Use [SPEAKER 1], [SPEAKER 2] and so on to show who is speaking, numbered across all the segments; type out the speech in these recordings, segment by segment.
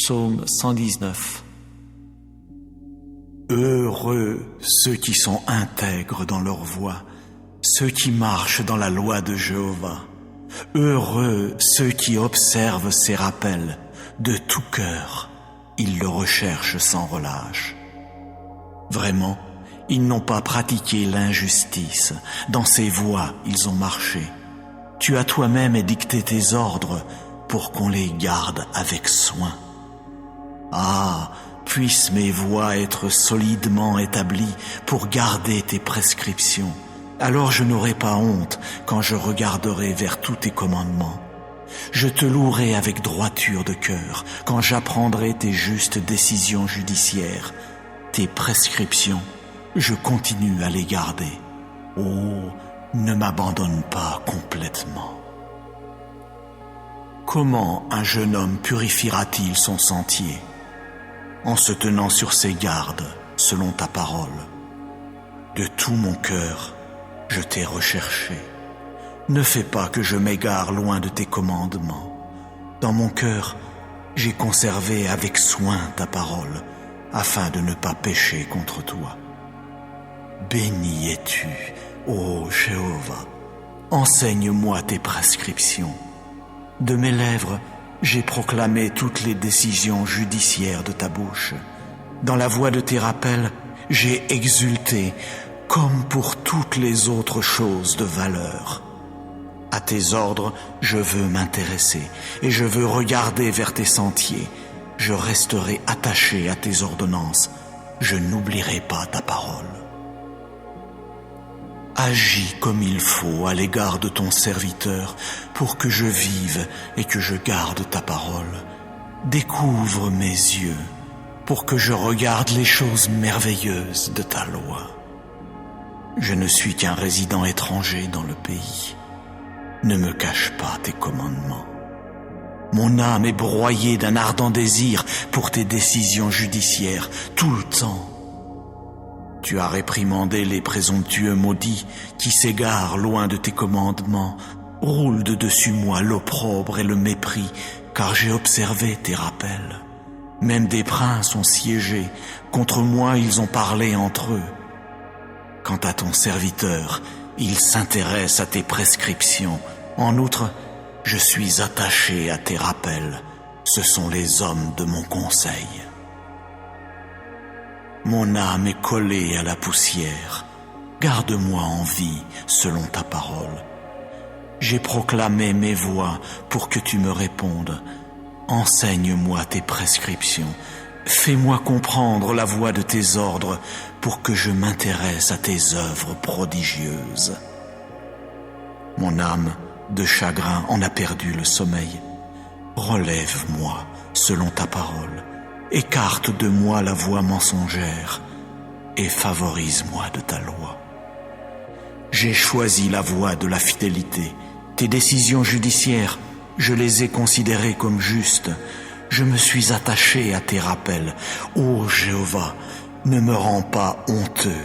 [SPEAKER 1] Psaume 119.
[SPEAKER 2] Heureux ceux qui sont intègres dans leur voie, ceux qui marchent dans la loi de Jéhovah. Heureux ceux qui observent ses rappels de tout cœur, ils le recherchent sans relâche. Vraiment, ils n'ont pas pratiqué l'injustice, dans ses voies ils ont marché. Tu as toi-même édicté tes ordres pour qu'on les garde avec soin. Ah, puissent mes voies être solidement établies pour garder tes prescriptions. Alors je n'aurai pas honte quand je regarderai vers tous tes commandements. Je te louerai avec droiture de cœur quand j'apprendrai tes justes décisions judiciaires. Tes prescriptions, je continue à les garder. Oh, ne m'abandonne pas complètement. Comment un jeune homme purifiera-t-il son sentier? En se tenant sur ses gardes, selon ta parole. De tout mon cœur, je t'ai recherché. Ne fais pas que je m'égare loin de tes commandements. Dans mon cœur, j'ai conservé avec soin ta parole, afin de ne pas pécher contre toi. Béni es-tu, ô Jéhovah. Enseigne-moi tes prescriptions. De mes lèvres, j'ai proclamé toutes les décisions judiciaires de ta bouche. Dans la voix de tes rappels, j'ai exulté comme pour toutes les autres choses de valeur. À tes ordres, je veux m'intéresser et je veux regarder vers tes sentiers. Je resterai attaché à tes ordonnances. Je n'oublierai pas ta parole. Agis comme il faut à l'égard de ton serviteur pour que je vive et que je garde ta parole. Découvre mes yeux pour que je regarde les choses merveilleuses de ta loi. Je ne suis qu'un résident étranger dans le pays. Ne me cache pas tes commandements. Mon âme est broyée d'un ardent désir pour tes décisions judiciaires tout le temps. Tu as réprimandé les présomptueux maudits qui s'égarent loin de tes commandements. Roule de dessus moi l'opprobre et le mépris, car j'ai observé tes rappels. Même des princes ont siégé, contre moi ils ont parlé entre eux. Quant à ton serviteur, il s'intéresse à tes prescriptions. En outre, je suis attaché à tes rappels. Ce sont les hommes de mon conseil. Mon âme est collée à la poussière. Garde-moi en vie selon ta parole. J'ai proclamé mes voies pour que tu me répondes. Enseigne-moi tes prescriptions. Fais-moi comprendre la voie de tes ordres pour que je m'intéresse à tes œuvres prodigieuses. Mon âme, de chagrin, en a perdu le sommeil. Relève-moi selon ta parole. Écarte de moi la voie mensongère et favorise-moi de ta loi. J'ai choisi la voie de la fidélité. Tes décisions judiciaires, je les ai considérées comme justes. Je me suis attaché à tes rappels. Ô Jéhovah, ne me rends pas honteux.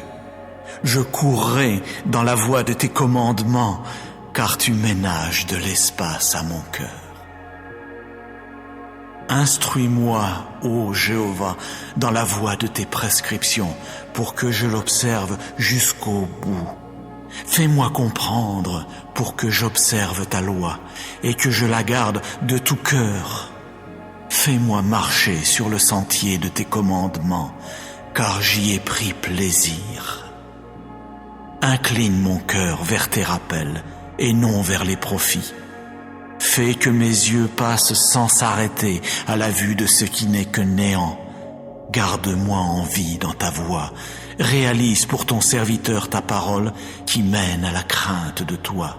[SPEAKER 2] Je courrai dans la voie de tes commandements, car tu ménages de l'espace à mon cœur. Instruis-moi, ô Jéhovah, dans la voie de tes prescriptions, pour que je l'observe jusqu'au bout. Fais-moi comprendre pour que j'observe ta loi et que je la garde de tout cœur. Fais-moi marcher sur le sentier de tes commandements, car j'y ai pris plaisir. Incline mon cœur vers tes rappels et non vers les profits. Fais que mes yeux passent sans s'arrêter à la vue de ce qui n'est que néant. Garde-moi en vie dans ta voie. Réalise pour ton serviteur ta parole qui mène à la crainte de toi.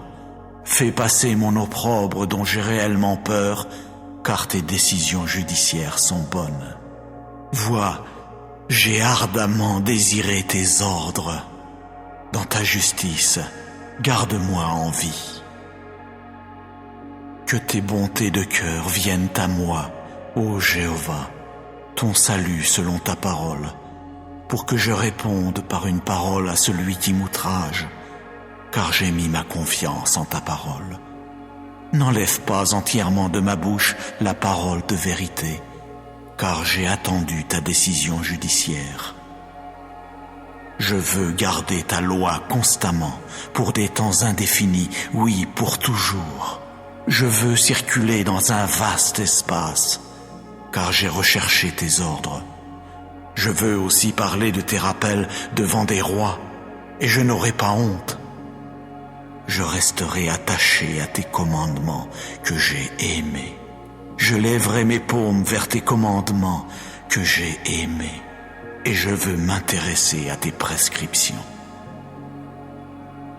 [SPEAKER 2] Fais passer mon opprobre dont j'ai réellement peur, car tes décisions judiciaires sont bonnes. Vois, j'ai ardemment désiré tes ordres. Dans ta justice, garde-moi en vie. Que tes bontés de cœur viennent à moi, ô Jéhovah, ton salut selon ta parole, pour que je réponde par une parole à celui qui m'outrage, car j'ai mis ma confiance en ta parole. N'enlève pas entièrement de ma bouche la parole de vérité, car j'ai attendu ta décision judiciaire. Je veux garder ta loi constamment, pour des temps indéfinis, oui, pour toujours. Je veux circuler dans un vaste espace, car j'ai recherché tes ordres. Je veux aussi parler de tes rappels devant des rois, et je n'aurai pas honte. Je resterai attaché à tes commandements que j'ai aimés. Je lèverai mes paumes vers tes commandements que j'ai aimés, et je veux m'intéresser à tes prescriptions.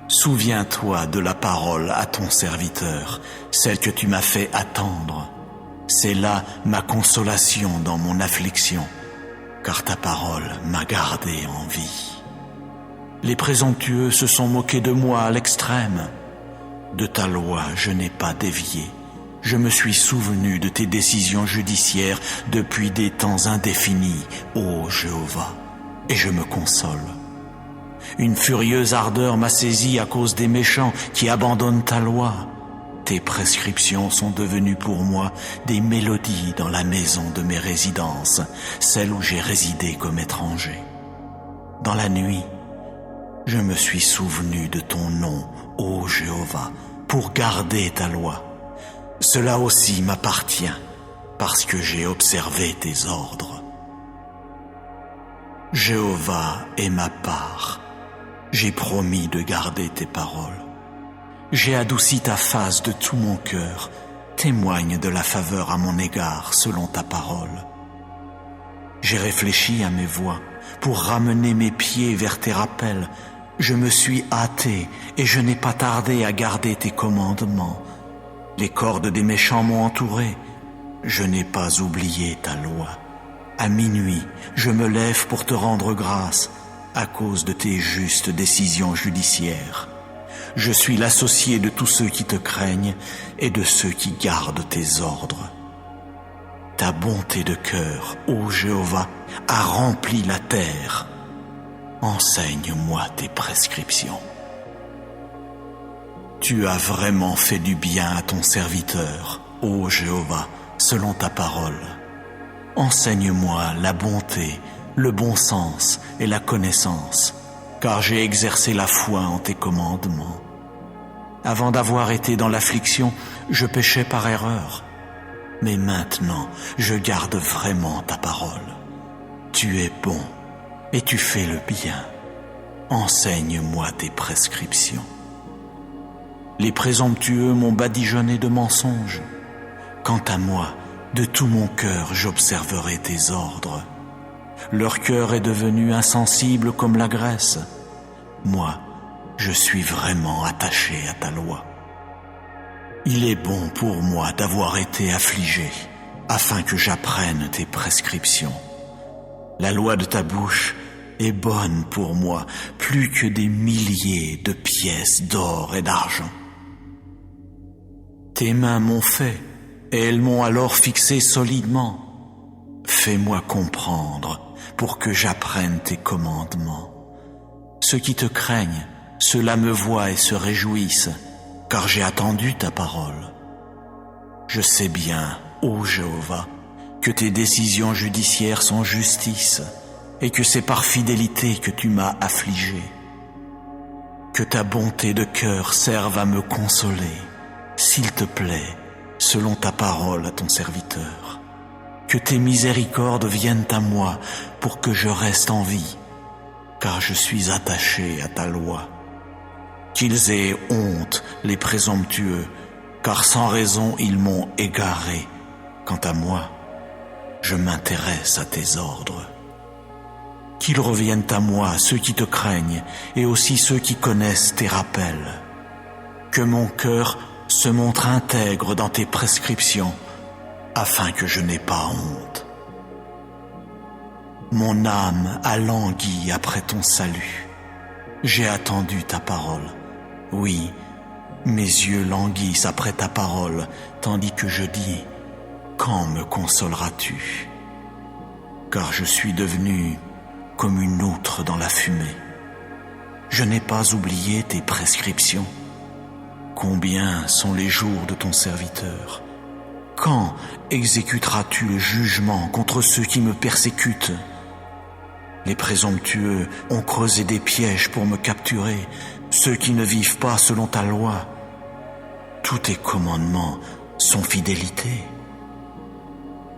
[SPEAKER 2] Souviens-toi de la parole à ton serviteur, celle que tu m'as fait attendre. C'est là ma consolation dans mon affliction, car ta parole m'a gardé en vie. Les présomptueux se sont moqués de moi à l'extrême. De ta loi, je n'ai pas dévié. Je me suis souvenu de tes décisions judiciaires depuis des temps indéfinis, ô Jéhovah, et je me console. Une furieuse ardeur m'a saisi à cause des méchants qui abandonnent ta loi. Tes prescriptions sont devenues pour moi des mélodies dans la maison de mes résidences, celle où j'ai résidé comme étranger. Dans la nuit, je me suis souvenu de ton nom, ô Jéhovah, pour garder ta loi. Cela aussi m'appartient, parce que j'ai observé tes ordres. Jéhovah est ma part. J'ai promis de garder tes paroles. J'ai adouci ta face de tout mon cœur. Témoigne de la faveur à mon égard selon ta parole. J'ai réfléchi à mes voies pour ramener mes pieds vers tes rappels. Je me suis hâté et je n'ai pas tardé à garder tes commandements. Les cordes des méchants m'ont entouré. Je n'ai pas oublié ta loi. À minuit, je me lève pour te rendre grâce à cause de tes justes décisions judiciaires. Je suis l'associé de tous ceux qui te craignent et de ceux qui gardent tes ordres. Ta bonté de cœur, ô Jéhovah, a rempli la terre. Enseigne-moi tes prescriptions. Tu as vraiment fait du bien à ton serviteur, ô Jéhovah, selon ta parole. Enseigne-moi la bonté, le bon sens et la connaissance, car j'ai exercé la foi en tes commandements. Avant d'avoir été dans l'affliction, je péchais par erreur. Mais maintenant, je garde vraiment ta parole. Tu es bon et tu fais le bien. Enseigne-moi tes prescriptions. Les présomptueux m'ont badigeonné de mensonges. Quant à moi, de tout mon cœur, j'observerai tes ordres. Leur cœur est devenu insensible comme la graisse. Moi, je suis vraiment attaché à ta loi. Il est bon pour moi d'avoir été affligé, afin que j'apprenne tes prescriptions. La loi de ta bouche est bonne pour moi, plus que des milliers de pièces d'or et d'argent. Tes mains m'ont fait, et elles m'ont alors fixé solidement. Fais-moi comprendre pour que j'apprenne tes commandements. Ceux qui te craignent, ceux-là me voient et se réjouissent, car j'ai attendu ta parole. Je sais bien, ô Jéhovah, que tes décisions judiciaires sont justice, et que c'est par fidélité que tu m'as affligé. Que ta bonté de cœur serve à me consoler, s'il te plaît, selon ta parole à ton serviteur. Que tes miséricordes viennent à moi pour que je reste en vie, car je suis attaché à ta loi. Qu'ils aient honte, les présomptueux, car sans raison ils m'ont égaré. Quant à moi, je m'intéresse à tes ordres. Qu'ils reviennent à moi ceux qui te craignent, et aussi ceux qui connaissent tes rappels. Que mon cœur se montre intègre dans tes prescriptions, afin que je n'aie pas honte. Mon âme a langui après ton salut. J'ai attendu ta parole. Oui, mes yeux languissent après ta parole, tandis que je dis, quand me consoleras-tu? Car je suis devenu comme une outre dans la fumée. Je n'ai pas oublié tes prescriptions. Combien sont les jours de ton serviteur? Quand exécuteras-tu le jugement contre ceux qui me persécutent? Les présomptueux ont creusé des pièges pour me capturer, ceux qui ne vivent pas selon ta loi. Tous tes commandements sont fidélité.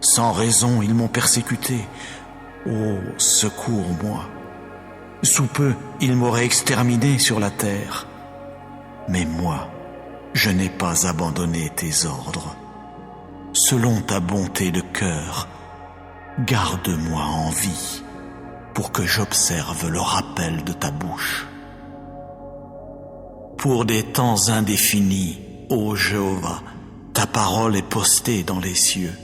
[SPEAKER 2] Sans raison, ils m'ont persécuté. Oh, secours-moi. Sous peu, ils m'auraient exterminé sur la terre. Mais moi, je n'ai pas abandonné tes ordres. Selon ta bonté de cœur, garde-moi en vie pour que j'observe le rappel de ta bouche. Pour des temps indéfinis, ô Jéhovah, ta parole est postée dans les cieux.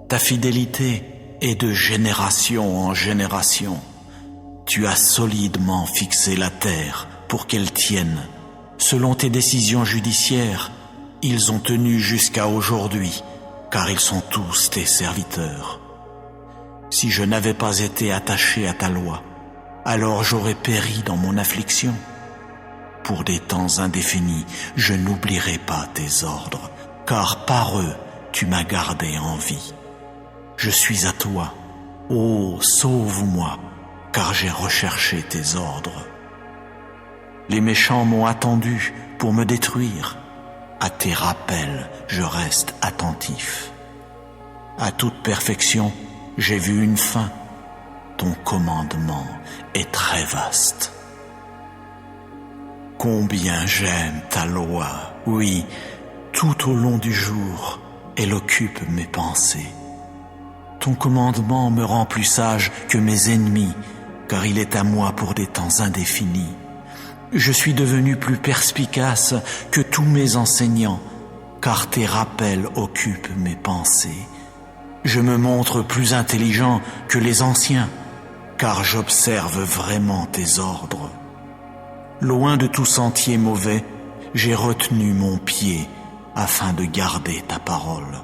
[SPEAKER 2] Ta fidélité est de génération en génération. Tu as solidement fixé la terre pour qu'elle tienne. Selon tes décisions judiciaires, ils ont tenu jusqu'à aujourd'hui, car ils sont tous tes serviteurs. Si je n'avais pas été attaché à ta loi, alors j'aurais péri dans mon affliction. Pour des temps indéfinis, je n'oublierai pas tes ordres, car par eux, tu m'as gardé en vie. Je suis à toi. Oh, sauve-moi, car j'ai recherché tes ordres. Les méchants m'ont attendu pour me détruire. À tes rappels, je reste attentif. À toute perfection, j'ai vu une fin. Ton commandement est très vaste. Combien j'aime ta loi, oui, tout au long du jour, elle occupe mes pensées. Ton commandement me rend plus sage que mes ennemis, car il est à moi pour des temps indéfinis. Je suis devenu plus perspicace que tous mes enseignants, car tes rappels occupent mes pensées. Je me montre plus intelligent que les anciens, car j'observe vraiment tes ordres. Loin de tout sentier mauvais, j'ai retenu mon pied afin de garder ta parole.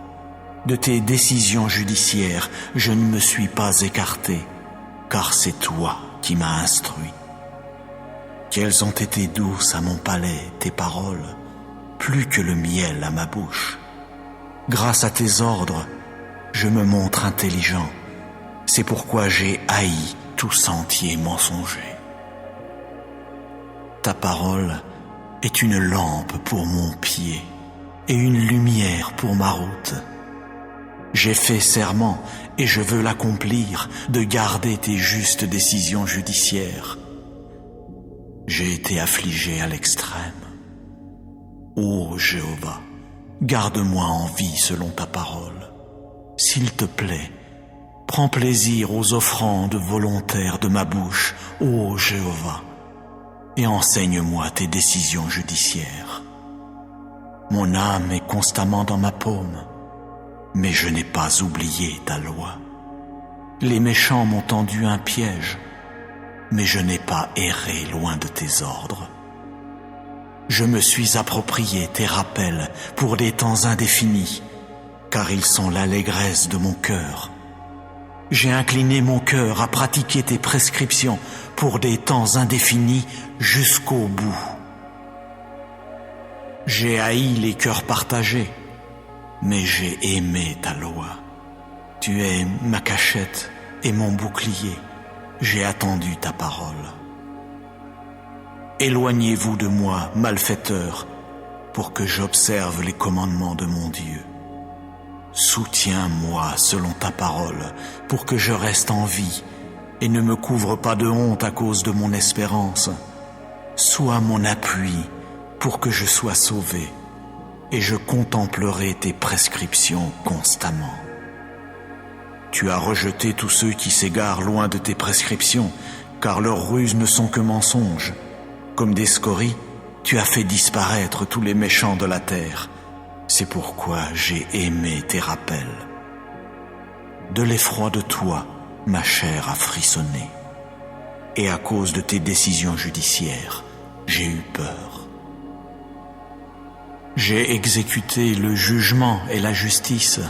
[SPEAKER 2] De tes décisions judiciaires, je ne me suis pas écarté, car c'est toi qui m'as instruit. Qu'elles ont été douces à mon palais, tes paroles, plus que le miel à ma bouche. Grâce à tes ordres, je me montre intelligent. C'est pourquoi j'ai haï tout sentier mensonger. Ta parole est une lampe pour mon pied et une lumière pour ma route. J'ai fait serment et je veux l'accomplir, de garder tes justes décisions judiciaires. J'ai été affligé à l'extrême. Ô Jéhovah, garde-moi en vie selon ta parole. S'il te plaît, prends plaisir aux offrandes volontaires de ma bouche, ô Jéhovah, et enseigne-moi tes décisions judiciaires. Mon âme est constamment dans ma paume, mais je n'ai pas oublié ta loi. Les méchants m'ont tendu un piège, mais je n'ai pas erré loin de tes ordres. Je me suis approprié tes rappels pour des temps indéfinis, car ils sont l'allégresse de mon cœur. J'ai incliné mon cœur à pratiquer tes prescriptions pour des temps indéfinis jusqu'au bout. J'ai haï les cœurs partagés, mais j'ai aimé ta loi. Tu es ma cachette et mon bouclier. J'ai attendu ta parole. Éloignez-vous de moi, malfaiteurs, pour que j'observe les commandements de mon Dieu. Soutiens-moi selon ta parole, pour que je reste en vie, et ne me couvre pas de honte à cause de mon espérance. Sois mon appui, pour que je sois sauvé, et je contemplerai tes prescriptions constamment. Tu as rejeté tous ceux qui s'égarent loin de tes prescriptions, car leurs ruses ne sont que mensonges. Comme des scories, tu as fait disparaître tous les méchants de la terre. C'est pourquoi j'ai aimé tes rappels. De l'effroi de toi, ma chair a frissonné. Et à cause de tes décisions judiciaires, j'ai eu peur. J'ai exécuté le jugement et la justice.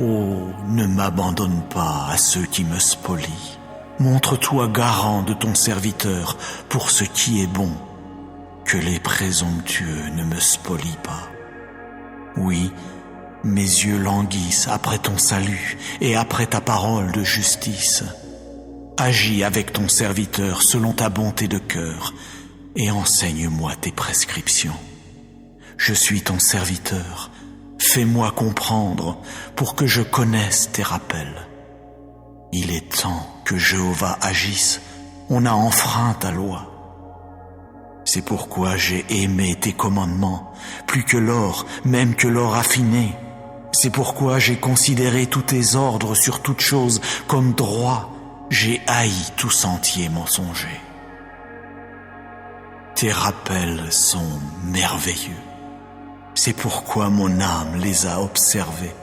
[SPEAKER 2] Oh, ne m'abandonne pas à ceux qui me spolient. Montre-toi garant de ton serviteur pour ce qui est bon, que les présomptueux ne me spolient pas. Oui, Mes yeux languissent après ton salut et après ta parole de justice. Agis avec ton serviteur selon ta bonté de cœur et enseigne-moi tes prescriptions. Je suis ton serviteur, fais-moi comprendre pour que je connaisse tes rappels. Il est temps que Jéhovah agisse, on a enfreint ta loi. C'est pourquoi j'ai aimé tes commandements, plus que l'or, même que l'or affiné. C'est pourquoi j'ai considéré tous tes ordres sur toutes choses comme droits. J'ai haï tout sentier mensonger. Tes rappels sont merveilleux. C'est pourquoi mon âme les a observés.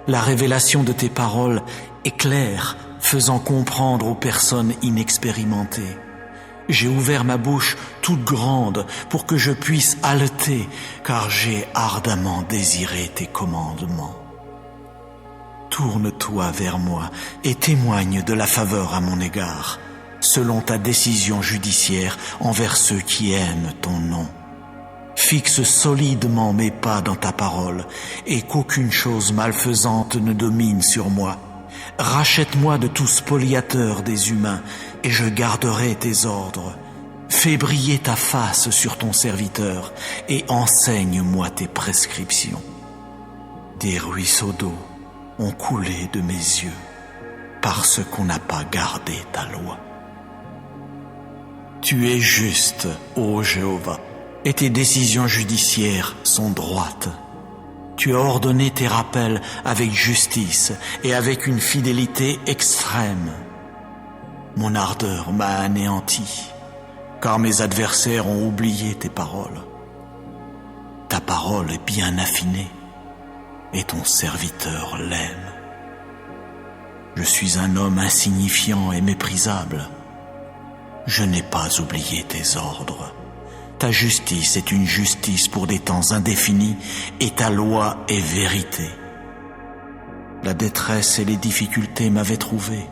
[SPEAKER 2] La révélation de tes paroles est claire, faisant comprendre aux personnes inexpérimentées. J'ai ouvert ma bouche toute grande pour que je puisse haleter, car j'ai ardemment désiré tes commandements. Tourne-toi vers moi et témoigne de la faveur à mon égard, selon ta décision judiciaire envers ceux qui aiment ton nom. Fixe solidement mes pas dans ta parole, et qu'aucune chose malfaisante ne domine sur moi. Rachète-moi de tout spoliateur des humains, et je garderai tes ordres. Fais briller ta face sur ton serviteur, et enseigne-moi tes prescriptions. Des ruisseaux d'eau ont coulé de mes yeux, parce qu'on n'a pas gardé ta loi. Tu es juste, ô Jéhovah, et tes décisions judiciaires sont droites. Tu as ordonné tes rappels avec justice et avec une fidélité extrême. Mon ardeur m'a anéanti, car mes adversaires ont oublié tes paroles. Ta parole est bien affinée, et ton serviteur l'aime. Je suis un homme insignifiant et méprisable. Je n'ai pas oublié tes ordres. Ta justice est une justice pour des temps indéfinis, et ta loi est vérité. La détresse et les difficultés m'avaient trouvé.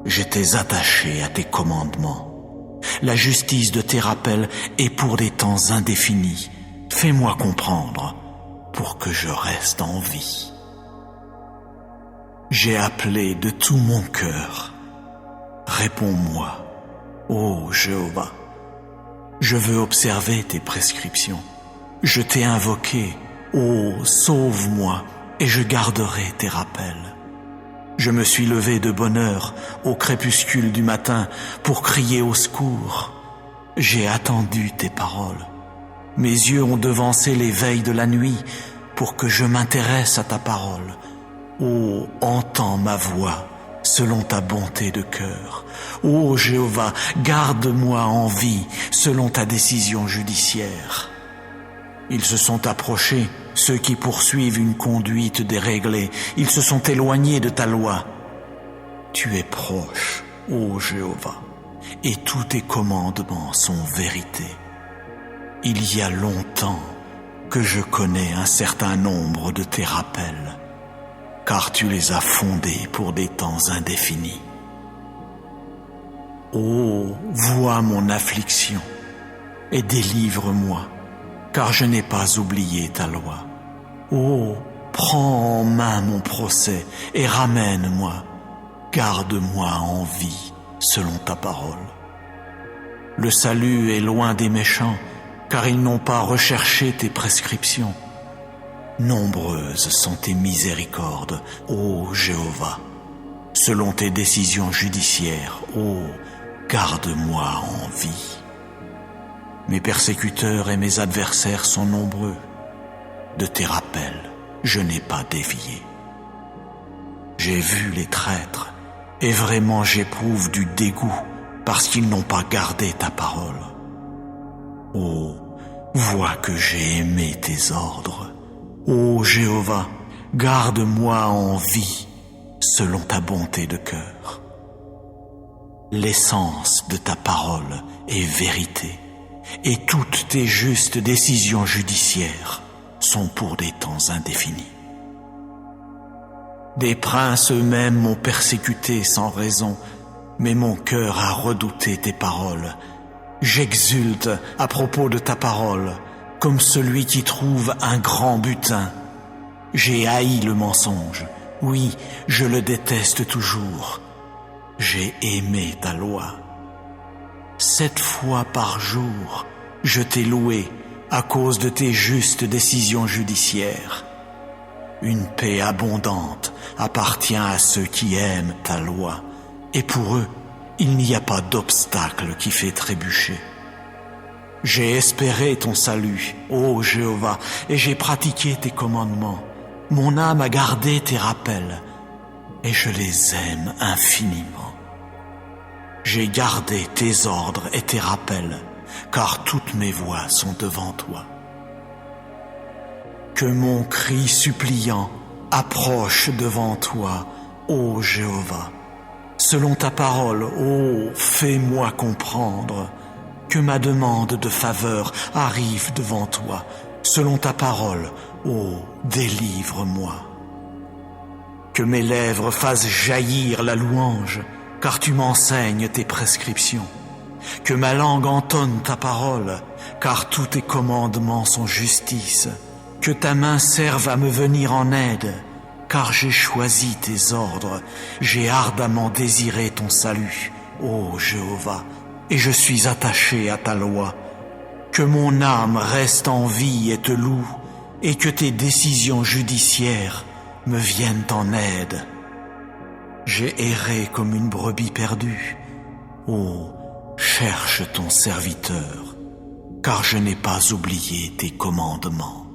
[SPEAKER 2] J'étais attaché à tes commandements. La justice de tes rappels est pour des temps indéfinis. Fais-moi comprendre pour que je reste en vie. J'ai appelé de tout mon cœur. Réponds-moi, ô Jéhovah. Je veux observer tes prescriptions. Je t'ai invoqué, ô sauve-moi, et je garderai tes rappels. Je me suis levé de bonne heure au crépuscule du matin pour crier au secours. J'ai attendu tes paroles. Mes yeux ont devancé les veilles de la nuit pour que je m'intéresse à ta parole. Ô, entends ma voix selon ta bonté de cœur. Ô Jéhovah, garde-moi en vie selon ta décision judiciaire. Ils se sont approchés, ceux qui poursuivent une conduite déréglée. Ils se sont éloignés de ta loi. Tu es proche, ô Jéhovah, et tous tes commandements sont vérité. Il y a longtemps que je connais un certain nombre de tes rappels, car tu les as fondés pour des temps indéfinis. Ô, vois mon affliction et délivre-moi, car je n'ai pas oublié ta loi. Ô, prends en main mon procès et ramène-moi, garde-moi en vie selon ta parole. Le salut est loin des méchants, car ils n'ont pas recherché tes prescriptions. Nombreuses sont tes miséricordes, ô Jéhovah. Selon tes décisions judiciaires, ô, garde-moi en vie. Mes persécuteurs et mes adversaires sont nombreux. De tes rappels, je n'ai pas dévié. J'ai vu les traîtres, et vraiment j'éprouve du dégoût parce qu'ils n'ont pas gardé ta parole. Ô, vois que j'ai aimé tes ordres. Ô Jéhovah, garde-moi en vie selon ta bonté de cœur. L'essence de ta parole est vérité, et toutes tes justes décisions judiciaires sont pour des temps indéfinis. Des princes eux-mêmes m'ont persécuté sans raison, mais mon cœur a redouté tes paroles. J'exulte à propos de ta parole, comme celui qui trouve un grand butin. J'ai haï le mensonge. Oui, je le déteste toujours. J'ai aimé ta loi. 7 fois par jour, je t'ai loué à cause de tes justes décisions judiciaires. Une paix abondante appartient à ceux qui aiment ta loi, et pour eux, il n'y a pas d'obstacle qui fait trébucher. J'ai espéré ton salut, ô Jéhovah, et j'ai pratiqué tes commandements. Mon âme a gardé tes rappels, et je les aime infiniment. J'ai gardé tes ordres et tes rappels, car toutes mes voies sont devant toi. Que mon cri suppliant approche devant toi, ô Jéhovah. Selon ta parole, ô, fais-moi comprendre. Que ma demande de faveur arrive devant toi. Selon ta parole, ô, délivre-moi. Que mes lèvres fassent jaillir la louange, car tu m'enseignes tes prescriptions. Que ma langue entonne ta parole, car tous tes commandements sont justice. Que ta main serve à me venir en aide, car j'ai choisi tes ordres. J'ai ardemment désiré ton salut, ô Jéhovah, et je suis attaché à ta loi. Que mon âme reste en vie et te loue, et que tes décisions judiciaires me viennent en aide. J'ai erré comme une brebis perdue. Oh, cherche ton serviteur, car je n'ai pas oublié tes commandements.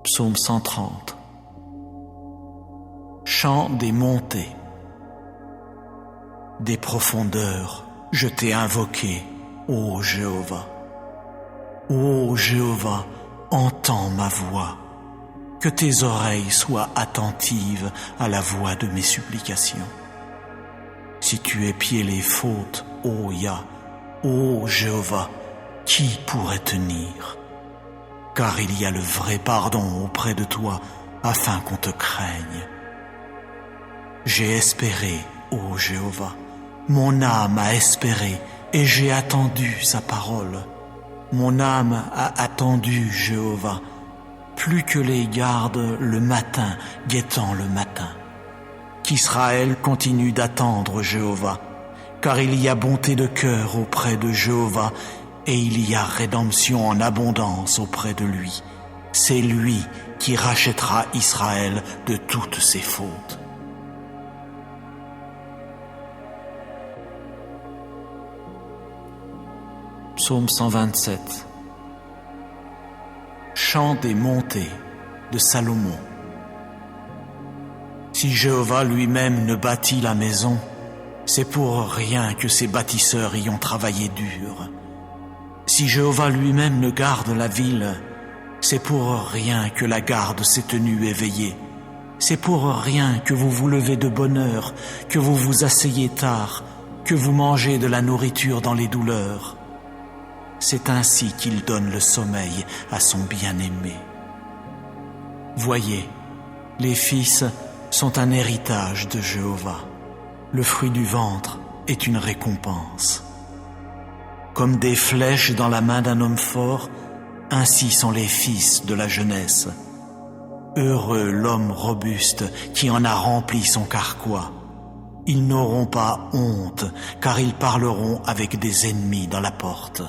[SPEAKER 1] Psaume 130.
[SPEAKER 2] Chant des montées. Des profondeurs, je t'ai invoqué, ô Jéhovah. Ô Jéhovah, entends ma voix. Que tes oreilles soient attentives à la voix de mes supplications. Si tu épiais les fautes, ô Yah, ô Jéhovah, qui pourrait tenir? Car il y a le vrai pardon auprès de toi, afin qu'on te craigne. J'ai espéré, ô Jéhovah, mon âme a espéré, et j'ai attendu sa parole. Mon âme a attendu Jéhovah, plus que les gardes le matin, guettant le matin. Qu'Israël continue d'attendre Jéhovah, car il y a bonté de cœur auprès de Jéhovah, et il y a rédemption en abondance auprès de lui. C'est lui qui rachètera Israël de toutes ses fautes.
[SPEAKER 1] Psaume 127.
[SPEAKER 2] Chant des montées de Salomon. Si Jéhovah lui-même ne bâtit la maison, c'est pour rien que ses bâtisseurs y ont travaillé dur. Si Jéhovah lui-même ne garde la ville, c'est pour rien que la garde s'est tenue éveillée. C'est pour rien que vous vous levez de bonne heure, que vous vous asseyez tard, que vous mangez de la nourriture dans les douleurs. C'est ainsi qu'il donne le sommeil à son bien-aimé. Voyez, les fils sont un héritage de Jéhovah. Le fruit du ventre est une récompense. Comme des flèches dans la main d'un homme fort, ainsi sont les fils de la jeunesse. Heureux l'homme robuste qui en a rempli son carquois. Ils n'auront pas honte, car ils parleront avec des ennemis dans la porte.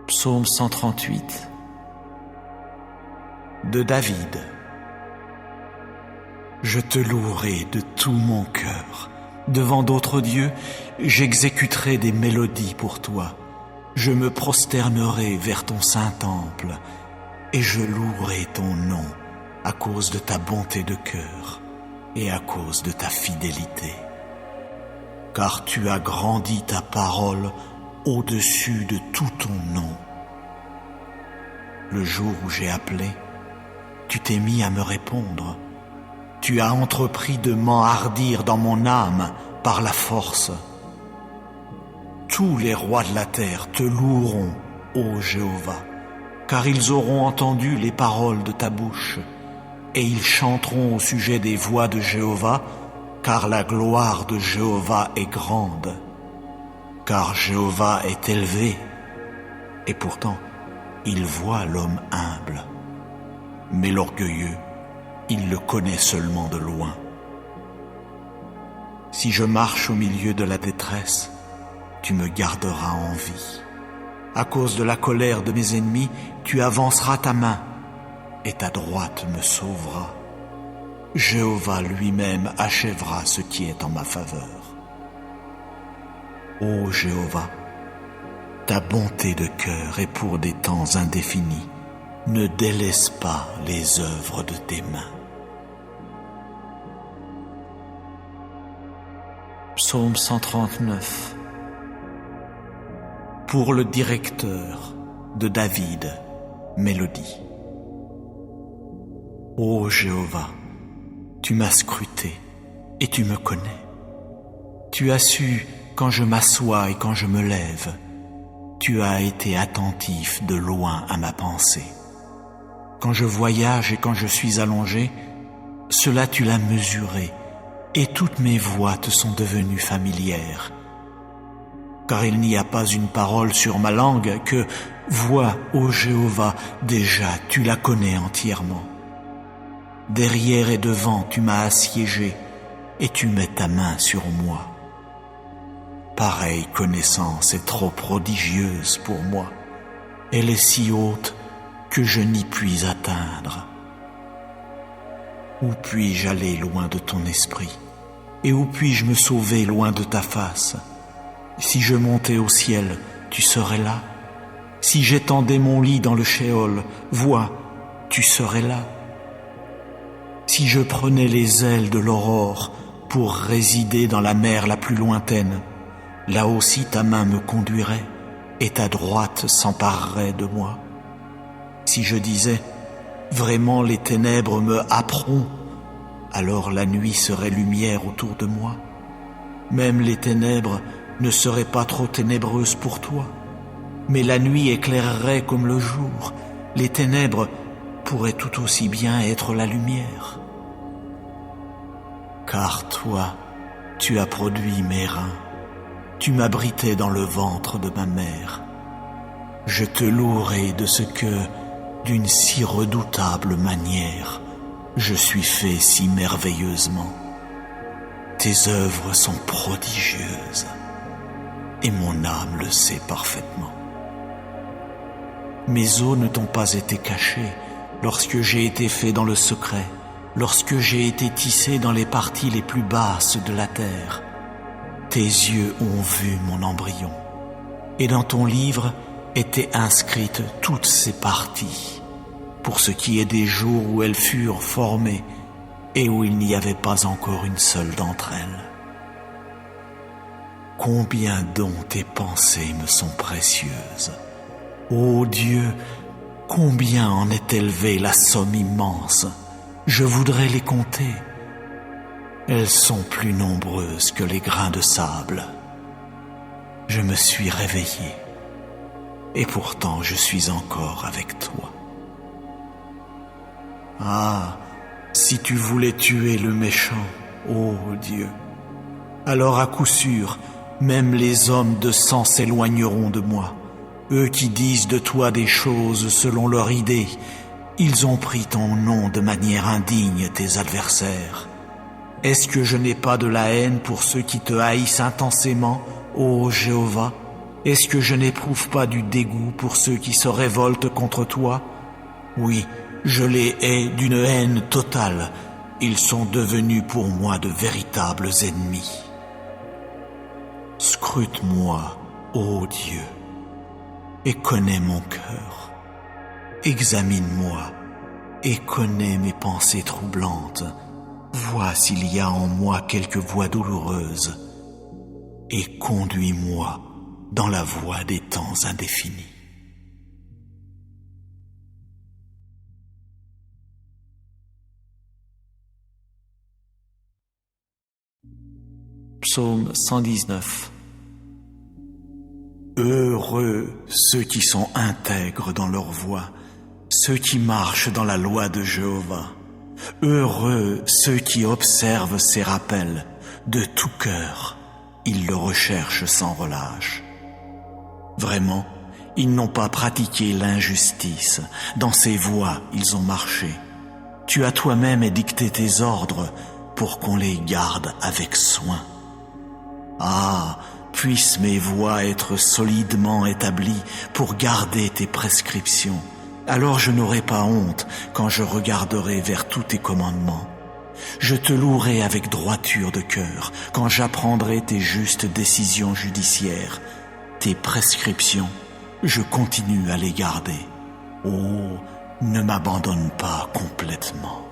[SPEAKER 1] Psaume 138.
[SPEAKER 2] De David. Je te louerai de tout mon cœur. Devant d'autres dieux, j'exécuterai des mélodies pour toi. Je me prosternerai vers ton saint temple et je louerai ton nom à cause de ta bonté de cœur et à cause de ta fidélité. Car tu as grandi ta parole au-dessus de tout ton nom. Le jour où j'ai appelé, tu t'es mis à me répondre. Tu as entrepris de m'enhardir dans mon âme par la force. Tous les rois de la terre te loueront, ô Jéhovah, car ils auront entendu les paroles de ta bouche, et ils chanteront au sujet des voies de Jéhovah, car la gloire de Jéhovah est grande. Car Jéhovah est élevé, et pourtant il voit l'homme humble. Mais l'orgueilleux, il le connaît seulement de loin. Si je marche au milieu de la détresse, tu me garderas en vie. À cause de la colère de mes ennemis, tu avanceras ta main, et ta droite me sauvera. Jéhovah lui-même achèvera ce qui est en ma faveur. Ô Jéhovah, ta bonté de cœur est pour des temps indéfinis. Ne délaisse pas les œuvres de tes mains.
[SPEAKER 1] Psaume 139.
[SPEAKER 2] Pour le directeur de David, mélodie. Ô Jéhovah, tu m'as scruté et tu me connais. Tu as su quand je m'assois et quand je me lève. Tu as été attentif de loin à ma pensée. Quand je voyage et quand je suis allongé, cela tu l'as mesuré, et toutes mes voies te sont devenues familières. Car il n'y a pas une parole sur ma langue que, vois, ô Jéhovah, déjà tu la connais entièrement. Derrière et devant tu m'as assiégé, et tu mets ta main sur moi. Pareille connaissance est trop prodigieuse pour moi. Elle est si haute que je n'y puis atteindre. Où puis-je aller loin de ton esprit? Et où puis-je me sauver loin de ta face? Si je montais au ciel, tu serais là. Si j'étendais mon lit dans le shéol, vois, tu serais là. Si je prenais les ailes de l'aurore pour résider dans la mer la plus lointaine, là aussi ta main me conduirait et ta droite s'emparerait de moi. Si je disais, vraiment les ténèbres me happeront, alors la nuit serait lumière autour de moi. Même les ténèbres ne seraient pas trop ténébreuses pour toi, mais la nuit éclairerait comme le jour. Les ténèbres pourraient tout aussi bien être la lumière. Car toi, tu as produit mes reins. Tu m'abritais dans le ventre de ma mère. Je te louerai de ce que, d'une si redoutable manière, je suis fait si merveilleusement. Tes œuvres sont prodigieuses, et mon âme le sait parfaitement. Mes os ne t'ont pas été cachés lorsque j'ai été fait dans le secret, lorsque j'ai été tissé dans les parties les plus basses de la terre. Tes yeux ont vu mon embryon, et dans ton livre étaient inscrites toutes ces parties, pour ce qui est des jours où elles furent formées et où il n'y avait pas encore une seule d'entre elles. Combien donc tes pensées me sont précieuses. Ô Dieu, combien en est élevée la somme immense. Je voudrais les compter. Elles sont plus nombreuses que les grains de sable. Je me suis réveillé, et pourtant je suis encore avec toi. Ah, si tu voulais tuer le méchant, ô Dieu, alors à coup sûr, même les hommes de sang s'éloigneront de moi. Eux qui disent de toi des choses selon leur idée, ils ont pris ton nom de manière indigne, tes adversaires. Est-ce que je n'ai pas de la haine pour ceux qui te haïssent intensément, ô Jéhovah? Est-ce que je n'éprouve pas du dégoût pour ceux qui se révoltent contre toi? Oui, je les hais d'une haine totale. Ils sont devenus pour moi de véritables ennemis. Scrute-moi, ô Dieu, et connais mon cœur. Examine-moi et connais mes pensées troublantes. Vois s'il y a en moi quelque voie douloureuse, et conduis-moi dans la voie des temps indéfinis.
[SPEAKER 1] Psaume 119.
[SPEAKER 2] Heureux ceux qui sont intègres dans leur voie, ceux qui marchent dans la loi de Jéhovah. Heureux ceux qui observent ces rappels de tout cœur, ils le recherchent sans relâche. Vraiment, ils n'ont pas pratiqué l'injustice, dans ces voies ils ont marché. Tu as toi-même édicté tes ordres pour qu'on les garde avec soin. Ah, puissent mes voies être solidement établies pour garder tes prescriptions. Alors je n'aurai pas honte quand je regarderai vers tous tes commandements. Je te louerai avec droiture de cœur quand j'apprendrai tes justes décisions judiciaires. Tes prescriptions, je continue à les garder. Oh, ne m'abandonne pas complètement.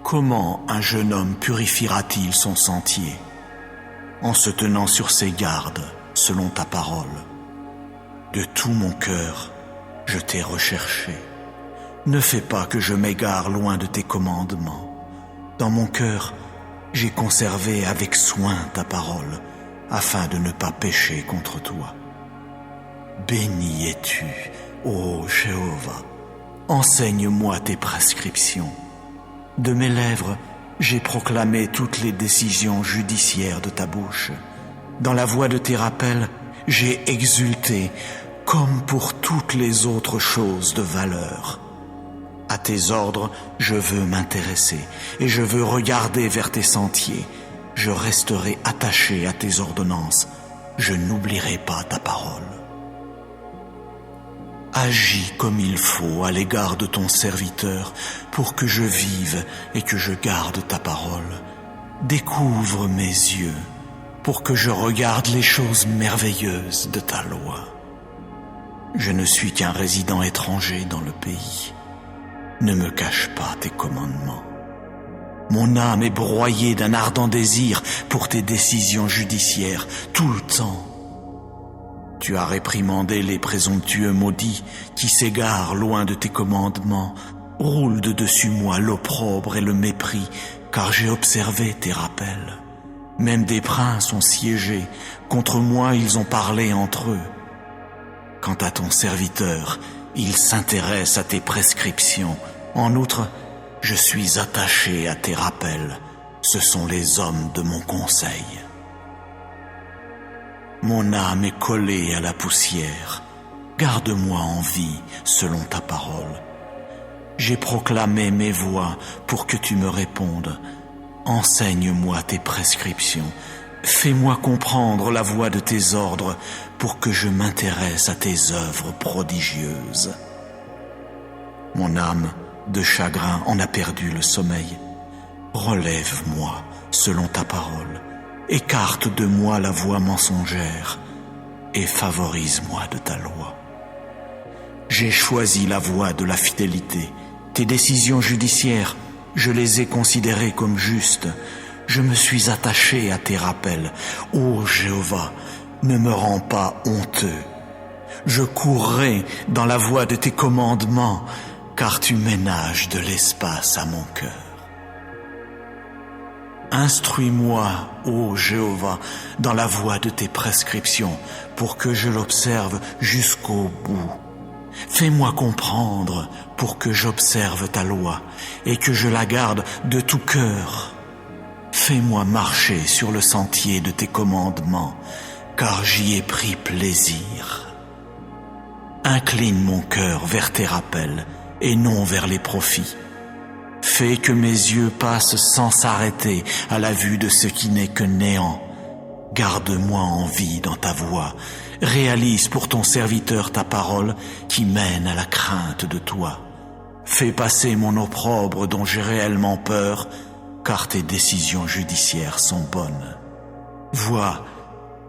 [SPEAKER 2] Comment un jeune homme purifiera-t-il son sentier? En se tenant sur ses gardes, selon ta parole. De tout mon cœur, je t'ai recherché. Ne fais pas que je m'égare loin de tes commandements. Dans mon cœur, j'ai conservé avec soin ta parole, afin de ne pas pécher contre toi. Béni es-tu, ô Jéhovah. Enseigne-moi tes prescriptions. De mes lèvres, j'ai proclamé toutes les décisions judiciaires de ta bouche. Dans la voix de tes rappels, j'ai exulté comme pour toutes les autres choses de valeur. À tes ordres, je veux m'intéresser et je veux regarder vers tes sentiers. Je resterai attaché à tes ordonnances. Je n'oublierai pas ta parole. Agis comme il faut à l'égard de ton serviteur pour que je vive et que je garde ta parole. Découvre mes yeux pour que je regarde les choses merveilleuses de ta loi. Je ne suis qu'un résident étranger dans le pays. Ne me cache pas tes commandements. Mon âme est broyée d'un ardent désir pour tes décisions judiciaires tout le temps. Tu as réprimandé les présomptueux maudits qui s'égarent loin de tes commandements. Roule de dessus moi l'opprobre et le mépris, car j'ai observé tes rappels. Même des princes ont siégé, contre moi ils ont parlé entre eux. Quant à ton serviteur, il s'intéresse à tes prescriptions. En outre, je suis attaché à tes rappels. Ce sont les hommes de mon conseil. Mon âme est collée à la poussière. Garde-moi en vie selon ta parole. J'ai proclamé mes voies pour que tu me répondes. Enseigne-moi tes prescriptions. Fais-moi comprendre la voie de tes ordres pour que je m'intéresse à tes œuvres prodigieuses. Mon âme, de chagrin, en a perdu le sommeil. Relève-moi selon ta parole. Écarte de moi la voie mensongère et favorise-moi de ta loi. J'ai choisi la voie de la fidélité. Tes décisions judiciaires, je les ai considérées comme justes. Je me suis attaché à tes rappels. Ô Jéhovah, ne me rends pas honteux. Je courrai dans la voie de tes commandements, car tu ménages de l'espace à mon cœur. Instruis-moi, ô Jéhovah, dans la voie de tes prescriptions, pour que je l'observe jusqu'au bout. Fais-moi comprendre pour que j'observe ta loi et que je la garde de tout cœur. Fais-moi marcher sur le sentier de tes commandements, car j'y ai pris plaisir. Incline mon cœur vers tes rappels et non vers les profits. Fais que mes yeux passent sans s'arrêter à la vue de ce qui n'est que néant. Garde-moi en vie dans ta voie. Réalise pour ton serviteur ta parole qui mène à la crainte de toi. Fais passer mon opprobre dont j'ai réellement peur, car tes décisions judiciaires sont bonnes. Vois,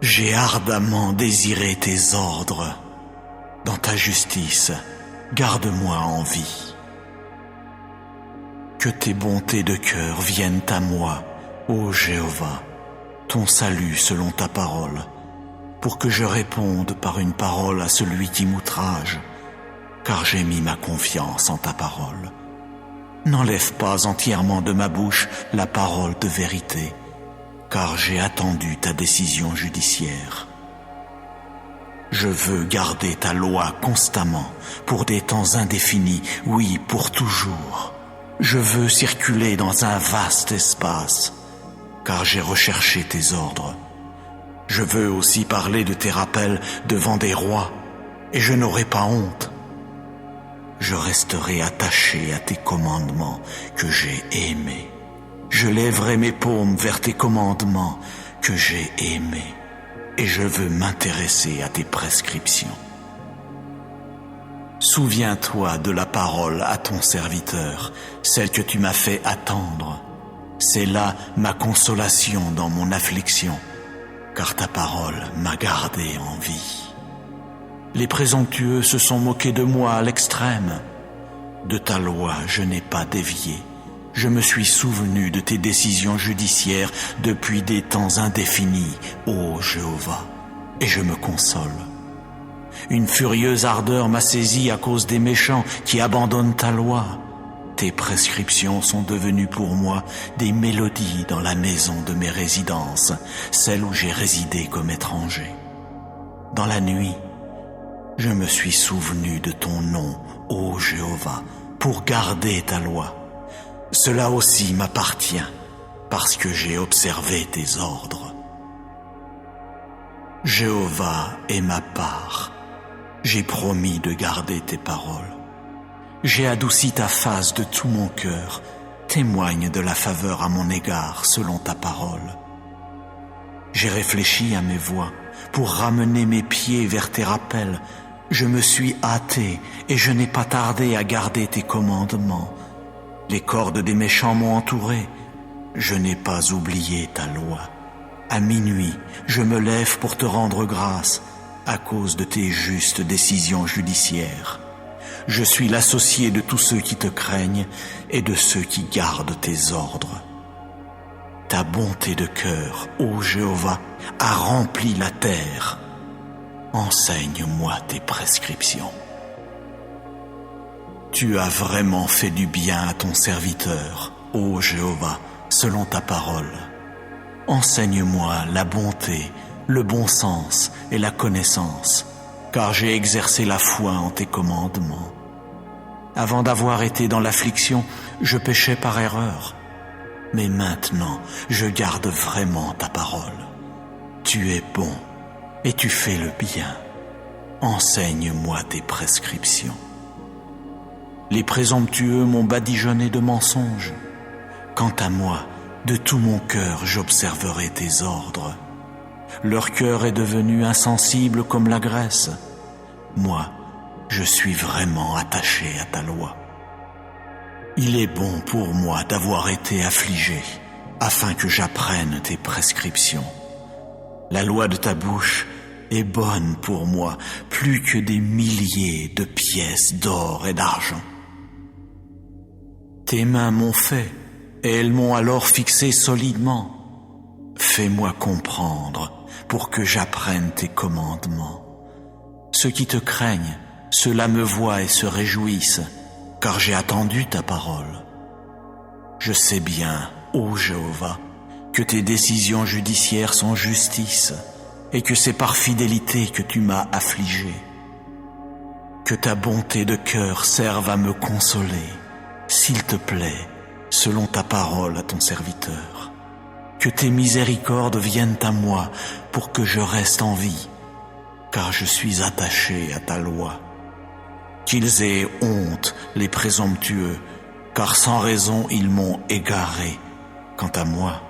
[SPEAKER 2] j'ai ardemment désiré tes ordres. Dans ta justice, garde-moi en vie. Que tes bontés de cœur viennent à moi, ô Jéhovah, ton salut selon ta parole, pour que je réponde par une parole à celui qui m'outrage, car j'ai mis ma confiance en ta parole. N'enlève pas entièrement de ma bouche la parole de vérité, car j'ai attendu ta décision judiciaire. Je veux garder ta loi constamment, pour des temps indéfinis, oui, pour toujours. je veux circuler dans un vaste espace, car j'ai recherché tes ordres. Je veux aussi parler de tes rappels devant des rois, et je n'aurai pas honte. Je resterai attaché à tes commandements que j'ai aimés. Je lèverai mes paumes vers tes commandements que j'ai aimés, et je veux m'intéresser à tes prescriptions. Souviens-toi de la parole à ton serviteur, celle que tu m'as fait attendre. C'est là ma consolation dans mon affliction, car ta parole m'a gardé en vie. Les présomptueux se sont moqués de moi à l'extrême. De ta loi, je n'ai pas dévié. Je me suis souvenu de tes décisions judiciaires depuis des temps indéfinis, ô Jéhovah, et je me console. Une furieuse ardeur m'a saisi à cause des méchants qui abandonnent ta loi. Tes prescriptions sont devenues pour moi des mélodies dans la maison de mes résidences, celle où j'ai résidé comme étranger. Dans la nuit, je me suis souvenu de ton nom, ô Jéhovah, pour garder ta loi. Cela aussi m'appartient, parce que j'ai observé tes ordres. Jéhovah est ma part. J'ai promis de garder tes paroles. J'ai adouci ta face de tout mon cœur. Témoigne de la faveur à mon égard selon ta parole. J'ai réfléchi à mes voies pour ramener mes pieds vers tes rappels. Je me suis hâté et je n'ai pas tardé à garder tes commandements. Les cordes des méchants m'ont entouré. Je n'ai pas oublié ta loi. À minuit, je me lève pour te rendre grâce à cause de tes justes décisions judiciaires. Je suis l'associé de tous ceux qui te craignent et de ceux qui gardent tes ordres. Ta bonté de cœur, ô Jéhovah, a rempli la terre. Enseigne-moi tes prescriptions. Tu as vraiment fait du bien à ton serviteur, ô Jéhovah, selon ta parole. Enseigne-moi la bonté, le bon sens et la connaissance, car j'ai exercé la foi en tes commandements. Avant d'avoir été dans l'affliction, je péchais par erreur. Mais maintenant, je garde vraiment ta parole. Tu es bon et tu fais le bien. Enseigne-moi tes prescriptions. Les présomptueux m'ont badigeonné de mensonges. Quant à moi, de tout mon cœur, j'observerai tes ordres. Leur cœur est devenu insensible comme la graisse. Moi, je suis vraiment attaché à ta loi. Il est bon pour moi d'avoir été affligé, afin que j'apprenne tes prescriptions. La loi de ta bouche est bonne pour moi, plus que des milliers de pièces d'or et d'argent. Tes mains m'ont fait, et elles m'ont alors fixé solidement. Fais-moi comprendre pour que j'apprenne tes commandements. Ceux qui te craignent, ceux-là me voient et se réjouissent, car j'ai attendu ta parole. Je sais bien, ô Jéhovah, que tes décisions judiciaires sont justice, et que c'est par fidélité que tu m'as affligé. Que ta bonté de cœur serve à me consoler, s'il te plaît, selon ta parole à ton serviteur. Que tes miséricordes viennent à moi pour que je reste en vie, car je suis attaché à ta loi. Qu'ils aient honte, les présomptueux, car sans raison ils m'ont égaré. Quant à moi,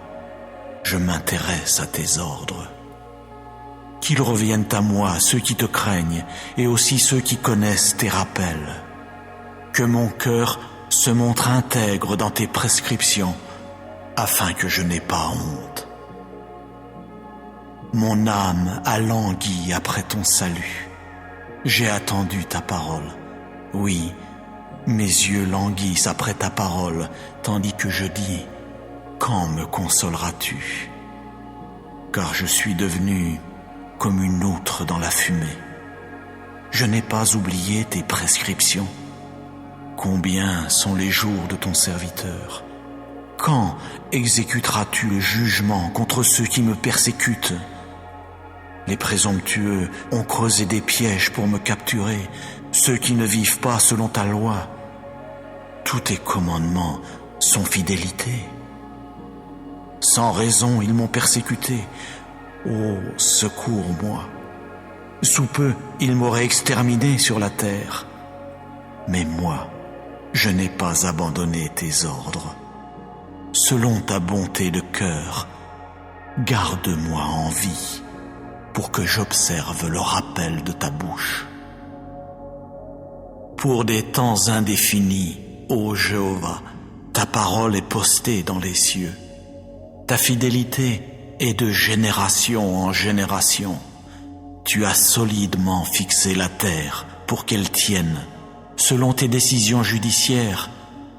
[SPEAKER 2] je m'intéresse à tes ordres. Qu'ils reviennent à moi ceux qui te craignent et aussi ceux qui connaissent tes rappels. Que mon cœur se montre intègre dans tes prescriptions, afin que je n'aie pas honte. Mon âme a langui après ton salut. J'ai attendu ta parole. Oui, mes yeux languissent après ta parole, tandis que je dis, quand me consoleras-tu? Car je suis devenu comme une outre dans la fumée. Je n'ai pas oublié tes prescriptions. Combien sont les jours de ton serviteur? Quand exécuteras-tu le jugement contre ceux qui me persécutent? Les présomptueux ont creusé des pièges pour me capturer, ceux qui ne vivent pas selon ta loi. tous tes commandements sont fidélité. Sans raison, ils m'ont persécuté. Oh, secours-moi. Sous peu, ils m'auraient exterminé sur la terre. Mais moi, je n'ai pas abandonné tes ordres. Selon ta bonté de cœur, garde-moi en vie pour que j'observe le rappel de ta bouche. Pour des temps indéfinis, ô Jéhovah, ta parole est postée dans les cieux. Ta fidélité est de génération en génération. Tu as solidement fixé la terre pour qu'elle tienne. Selon tes décisions judiciaires,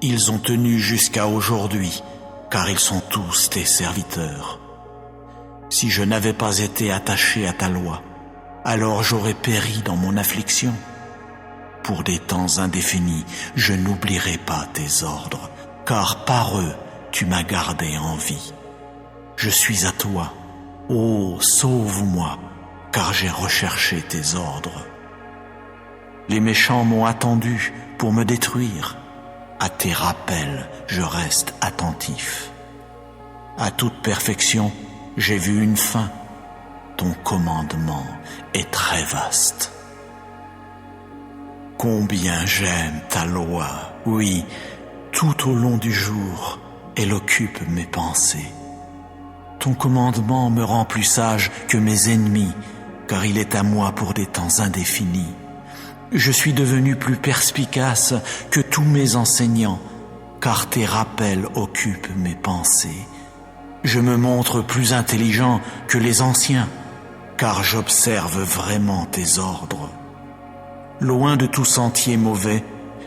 [SPEAKER 2] ils ont tenu jusqu'à aujourd'hui, car ils sont tous tes serviteurs. Si je n'avais pas été attaché à ta loi, alors j'aurais péri dans mon affliction. Pour des temps indéfinis, je n'oublierai pas tes ordres, car par eux, tu m'as gardé en vie. Je suis à toi. Oh, sauve-moi, car j'ai recherché tes ordres. Les méchants m'ont attendu pour me détruire. À tes rappels, je reste attentif. À toute perfection, j'ai vu une fin. Ton commandement est très vaste. Combien j'aime ta loi, oui, tout au long du jour, elle occupe mes pensées. Ton commandement me rend plus sage que mes ennemis, car il est à moi pour des temps indéfinis. Je suis devenu plus perspicace que tous mes enseignants, car tes rappels occupent mes pensées. Je me montre plus intelligent que les anciens, car j'observe vraiment tes ordres. Loin de tout sentier mauvais,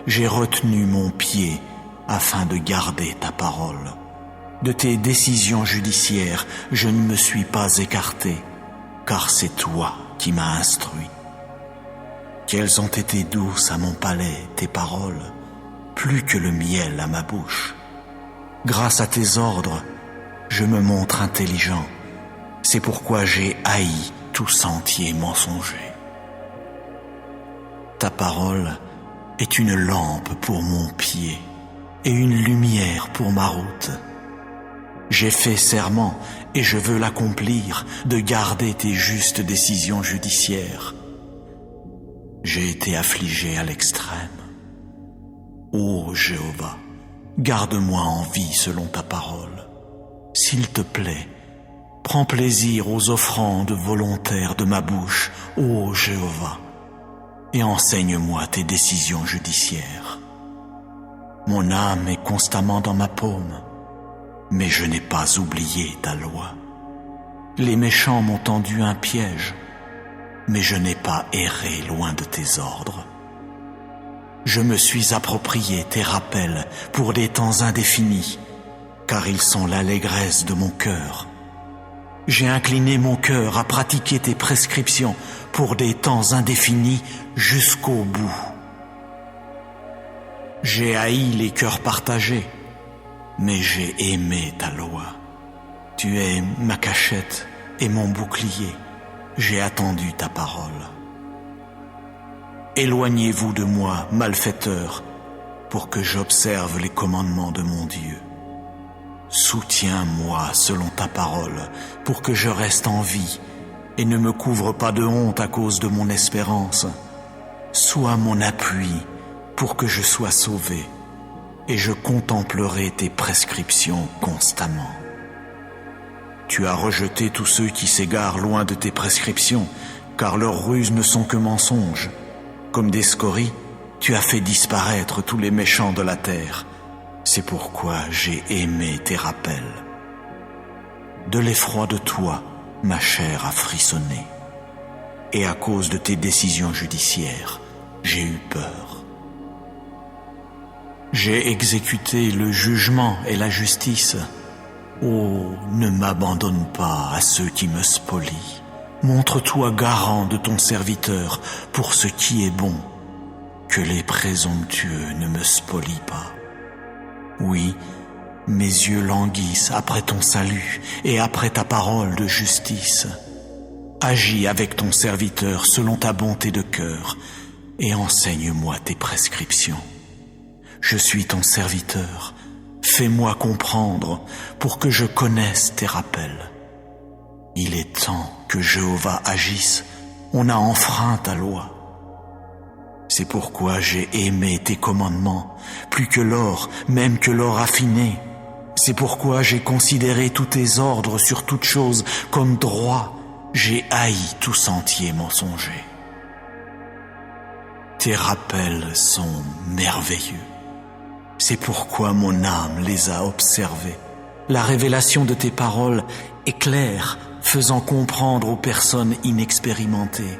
[SPEAKER 2] j'ai retenu mon pied afin de garder ta parole. De tes décisions judiciaires, je ne me suis pas écarté, car c'est toi qui m'as instruit. Qu'elles ont été douces à mon palais, tes paroles, plus que le miel à ma bouche. Grâce à tes ordres, je me montre intelligent. C'est pourquoi j'ai haï tout sentier mensonger. Ta parole est une lampe pour mon pied et une lumière pour ma route. J'ai fait serment et je veux l'accomplir de garder tes justes décisions judiciaires. J'ai été affligé à l'extrême. Ô Jéhovah, garde-moi en vie selon ta parole. S'il te plaît, prends plaisir aux offrandes volontaires de ma bouche, ô Jéhovah, et enseigne-moi tes décisions judiciaires. Mon âme est constamment dans ma paume, mais je n'ai pas oublié ta loi. Les méchants m'ont tendu un piège, mais je n'ai pas erré loin de tes ordres. Je me suis approprié tes rappels pour des temps indéfinis, car ils sont l'allégresse de mon cœur. J'ai incliné mon cœur à pratiquer tes prescriptions pour des temps indéfinis jusqu'au bout. J'ai haï les cœurs partagés, mais j'ai aimé ta loi. Tu es ma cachette et mon bouclier. J'ai attendu ta parole. Éloignez-vous de moi, malfaiteurs, pour que j'observe les commandements de mon Dieu. Soutiens-moi selon ta parole, pour que je reste en vie et ne me couvre pas de honte à cause de mon espérance. Sois mon appui pour que je sois sauvé, et je contemplerai tes prescriptions constamment. Tu as rejeté tous ceux qui s'égarent loin de tes prescriptions, car leurs ruses ne sont que mensonges. Comme des scories, tu as fait disparaître tous les méchants de la terre. C'est pourquoi j'ai aimé tes rappels. De l'effroi de toi, ma chair a frissonné, et à cause de tes décisions judiciaires, j'ai eu peur. J'ai exécuté le jugement et la justice. Oh, ne m'abandonne pas à ceux qui me spolient. Montre-toi garant de ton serviteur pour ce qui est bon, que les présomptueux ne me spolient pas. Oui, mes yeux languissent après ton salut et après ta parole de justice. Agis avec ton serviteur selon ta bonté de cœur et enseigne-moi tes prescriptions. je suis ton serviteur. Fais-moi comprendre pour que je connaisse tes rappels. Il est temps que Jéhovah agisse. On a enfreint ta loi. C'est pourquoi j'ai aimé tes commandements, plus que l'or, même que l'or affiné. C'est pourquoi j'ai considéré tous tes ordres sur toute chose comme droit. J'ai haï tout sentier mensonger. Tes rappels sont merveilleux. C'est pourquoi mon âme les a observés. La révélation de tes paroles est claire, faisant comprendre aux personnes inexpérimentées.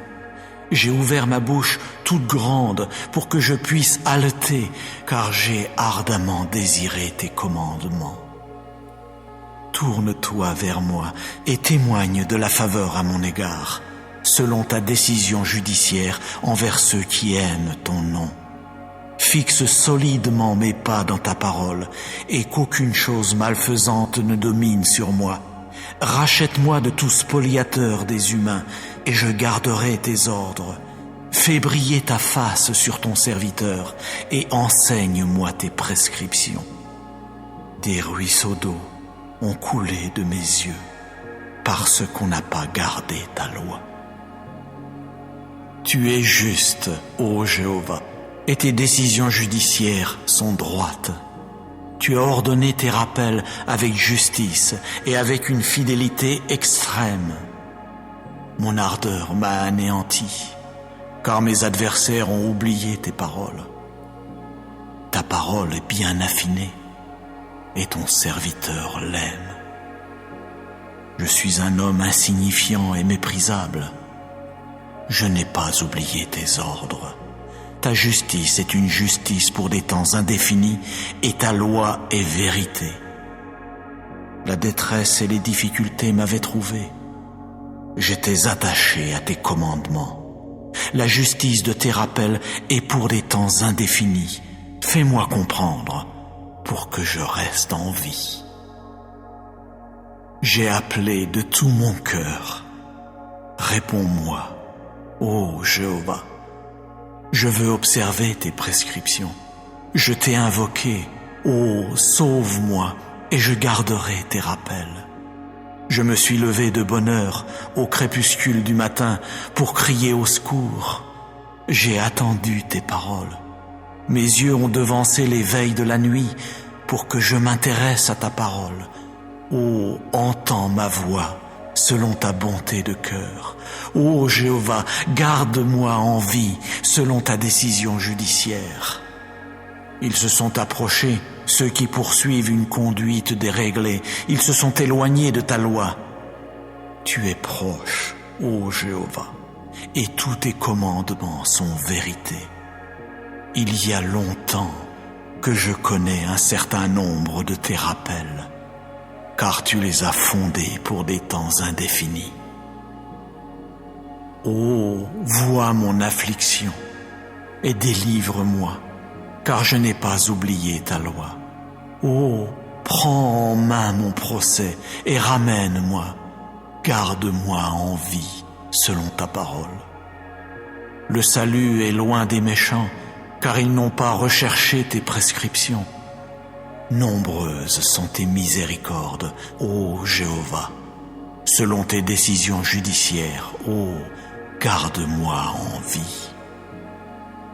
[SPEAKER 2] J'ai ouvert ma bouche toute grande pour que je puisse haleter, car j'ai ardemment désiré tes commandements. Tourne-toi vers moi et témoigne de la faveur à mon égard, selon ta décision judiciaire envers ceux qui aiment ton nom. Fixe solidement mes pas dans ta parole, et qu'aucune chose malfaisante ne domine sur moi. Rachète-moi de tout spoliateur des humains, et je garderai tes ordres. Fais briller ta face sur ton serviteur, et enseigne-moi tes prescriptions. Des ruisseaux d'eau ont coulé de mes yeux, parce qu'on n'a pas gardé ta loi. Tu es juste, ô Jéhovah, et tes décisions judiciaires sont droites. Tu as ordonné tes rappels avec justice et avec une fidélité extrême. Mon ardeur m'a anéanti, car mes adversaires ont oublié tes paroles. Ta parole est bien affinée, et ton serviteur l'aime. Je suis un homme insignifiant et méprisable. Je n'ai pas oublié tes ordres. Ta justice est une justice pour des temps indéfinis, et ta loi est vérité. La détresse et les difficultés m'avaient trouvé. J'étais attaché à tes commandements. La justice de tes rappels est pour des temps indéfinis. Fais-moi comprendre pour que je reste en vie. J'ai appelé de tout mon cœur. Réponds-moi, ô Jéhovah. Je veux observer tes prescriptions. Je t'ai invoqué, ô sauve-moi, et je garderai tes rappels. Je me suis levé de bonne heure au crépuscule du matin pour crier au secours. J'ai attendu tes paroles. Mes yeux ont devancé les veilles de la nuit pour que je m'intéresse à ta parole. Ô, entends ma voix selon ta bonté de cœur. Ô Jéhovah, garde-moi en vie selon ta décision judiciaire. Ils se sont approchés, ceux qui poursuivent une conduite déréglée. Ils se sont éloignés de ta loi. Tu es proche, ô Jéhovah, et tous tes commandements sont vérité. Il y a longtemps que je connais un certain nombre de tes rappels, car tu les as fondés pour des temps indéfinis. Ô, vois mon affliction et délivre-moi, car je n'ai pas oublié ta loi. Ô, prends en main mon procès et ramène-moi, garde-moi en vie selon ta parole. Le salut est loin des méchants, car ils n'ont pas recherché tes prescriptions. Nombreuses sont tes miséricordes, ô Jéhovah. Selon tes décisions judiciaires, ô, garde-moi en vie.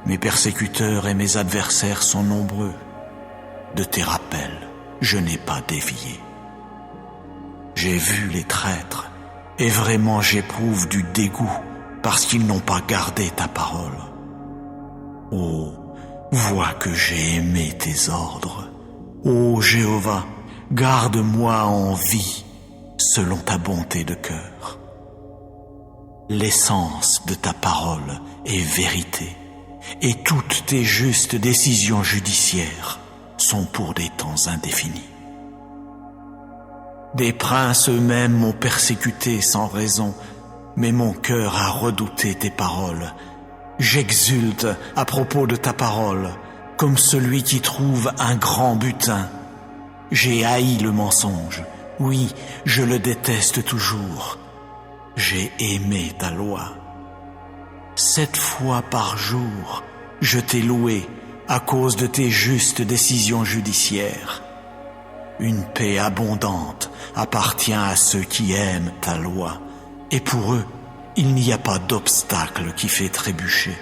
[SPEAKER 2] Mes persécuteurs et mes adversaires sont nombreux. De tes rappels, je n'ai pas dévié. J'ai vu les traîtres, et vraiment j'éprouve du dégoût parce qu'ils n'ont pas gardé ta parole. Ô, vois que j'ai aimé tes ordres. Ô Jéhovah, garde-moi en vie selon ta bonté de cœur. L'essence de ta parole est vérité, et toutes tes justes décisions judiciaires sont pour des temps indéfinis. Des princes eux-mêmes m'ont persécuté sans raison, mais mon cœur a redouté tes paroles. J'exulte à propos de ta parole, comme celui qui trouve un grand butin. J'ai haï le mensonge, oui, je le déteste toujours. J'ai aimé ta loi. 7 fois par jour, je t'ai loué à cause de tes justes décisions judiciaires. Une paix abondante appartient à ceux qui aiment ta loi, et pour eux, il n'y a pas d'obstacle qui fait trébucher.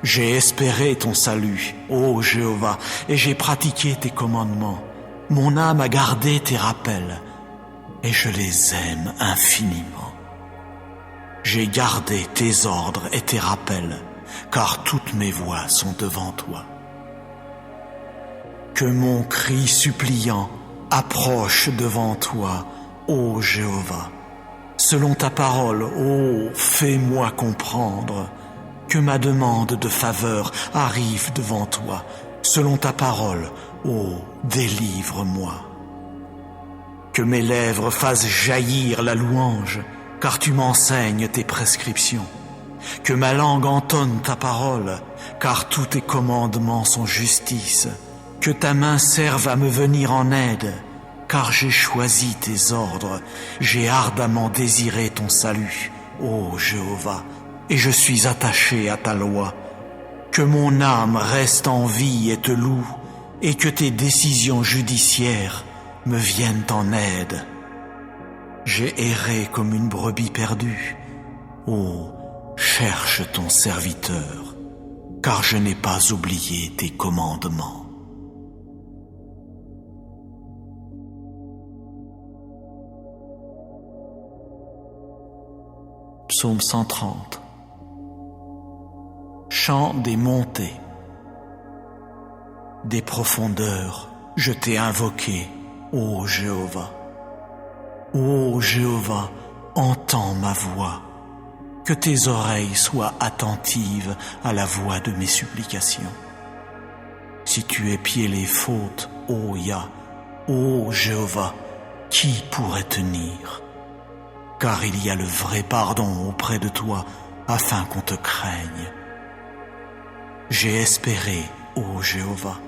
[SPEAKER 2] J'ai espéré ton salut, ô Jéhovah, et j'ai pratiqué tes commandements. Mon âme a gardé tes rappels, et je les aime infiniment. J'ai gardé tes ordres et tes rappels, car toutes mes voies sont devant toi. Que mon cri suppliant approche devant toi, ô Jéhovah. Selon ta parole, ô, fais-moi comprendre. Que ma demande de faveur arrive devant toi. Selon ta parole, ô, délivre-moi. Que mes lèvres fassent jaillir la louange, car tu m'enseignes tes prescriptions. Que ma langue entonne ta parole, car tous tes commandements sont justice. Que ta main serve à me venir en aide, car j'ai choisi tes ordres. J'ai ardemment désiré ton salut, ô Jéhovah, et je suis attaché à ta loi. Que mon âme reste en vie et te loue, et que tes décisions judiciaires me viennent en aide. J'ai erré comme une brebis perdue. Oh, cherche ton serviteur, car je n'ai pas oublié tes commandements.
[SPEAKER 1] Psaume 130.
[SPEAKER 2] Chant des montées. Des profondeurs, je t'ai invoqué, ô Jéhovah. Ô Jéhovah, entends ma voix. Que tes oreilles soient attentives à la voix de mes supplications. Si tu épiais les fautes, ô Yah, ô Jéhovah, qui pourrait tenir? Car il y a le vrai pardon auprès de toi, afin qu'on te craigne. J'ai espéré, ô Jéhovah,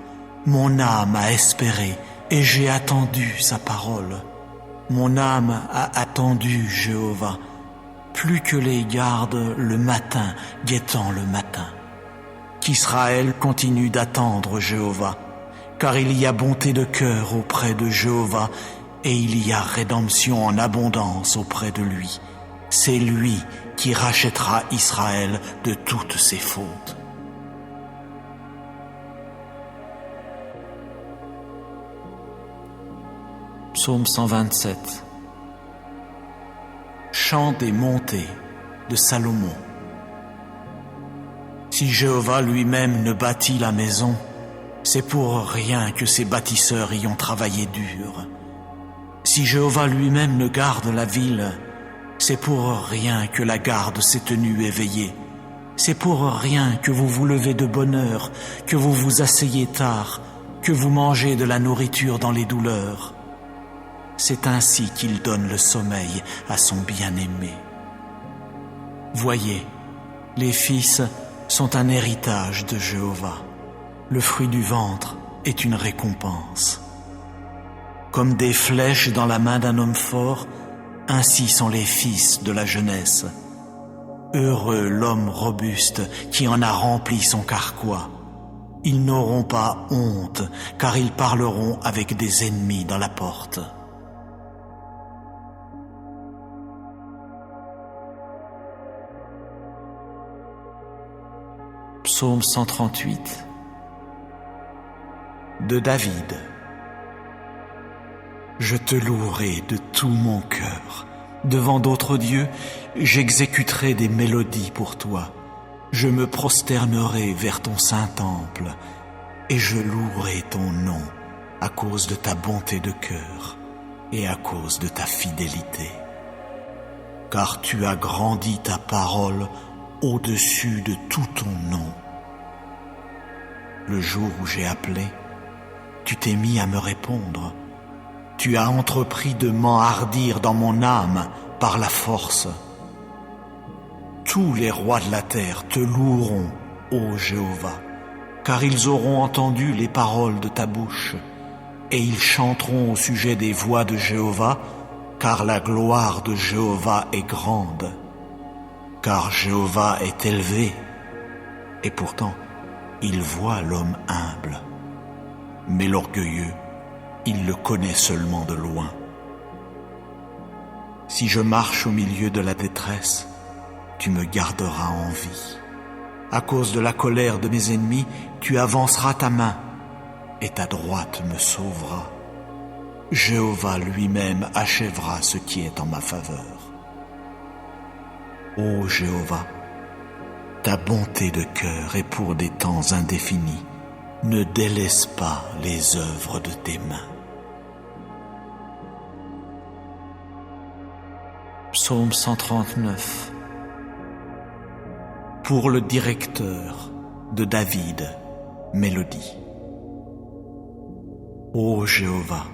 [SPEAKER 2] mon âme a espéré, et j'ai attendu sa parole. Mon âme a attendu Jéhovah, plus que les gardes le matin, guettant le matin. Qu'Israël continue d'attendre Jéhovah, car il y a bonté de cœur auprès de Jéhovah, et il y a rédemption en abondance auprès de lui. C'est lui qui rachètera Israël de toutes ses fautes.
[SPEAKER 1] Psaume 127.
[SPEAKER 2] Chant des montées de Salomon. Si Jéhovah lui-même ne bâtit la maison, c'est pour rien que ses bâtisseurs y ont travaillé dur. Si Jéhovah lui-même ne garde la ville, c'est pour rien que la garde s'est tenue éveillée. C'est pour rien que vous vous levez de bonne heure, que vous vous asseyez tard, que vous mangez de la nourriture dans les douleurs. C'est ainsi qu'il donne le sommeil à son bien-aimé. Voyez, les fils sont un héritage de Jéhovah. Le fruit du ventre est une récompense. Comme des flèches dans la main d'un homme fort, ainsi sont les fils de la jeunesse. Heureux l'homme robuste qui en a rempli son carquois. Ils n'auront pas honte, car ils parleront avec des ennemis dans la porte.
[SPEAKER 1] Psaume 138.
[SPEAKER 2] De David. Je te louerai de tout mon cœur. Devant d'autres dieux, j'exécuterai des mélodies pour toi. Je me prosternerai vers ton saint temple et je louerai ton nom à cause de ta bonté de cœur et à cause de ta fidélité. Car tu as grandi ta parole au-dessus de tout ton nom. Le jour où j'ai appelé, tu t'es mis à me répondre. Tu as entrepris de m'enhardir dans mon âme par la force. Tous les rois de la terre te loueront, ô Jéhovah, car ils auront entendu les paroles de ta bouche, et ils chanteront au sujet des voies de Jéhovah, car la gloire de Jéhovah est grande. Car Jéhovah est élevé, et pourtant il voit l'homme humble, mais l'orgueilleux, il le connaît seulement de loin. Si je marche au milieu de la détresse, tu me garderas en vie. À cause de la colère de mes ennemis, tu avanceras ta main et ta droite me sauvera. Jéhovah lui-même achèvera ce qui est en ma faveur. Ô Jéhovah, ta bonté de cœur est pour des temps indéfinis. Ne délaisse pas les œuvres de tes mains.
[SPEAKER 1] Psaume 139.
[SPEAKER 2] Pour le directeur de David, mélodie. Ô Jéhovah,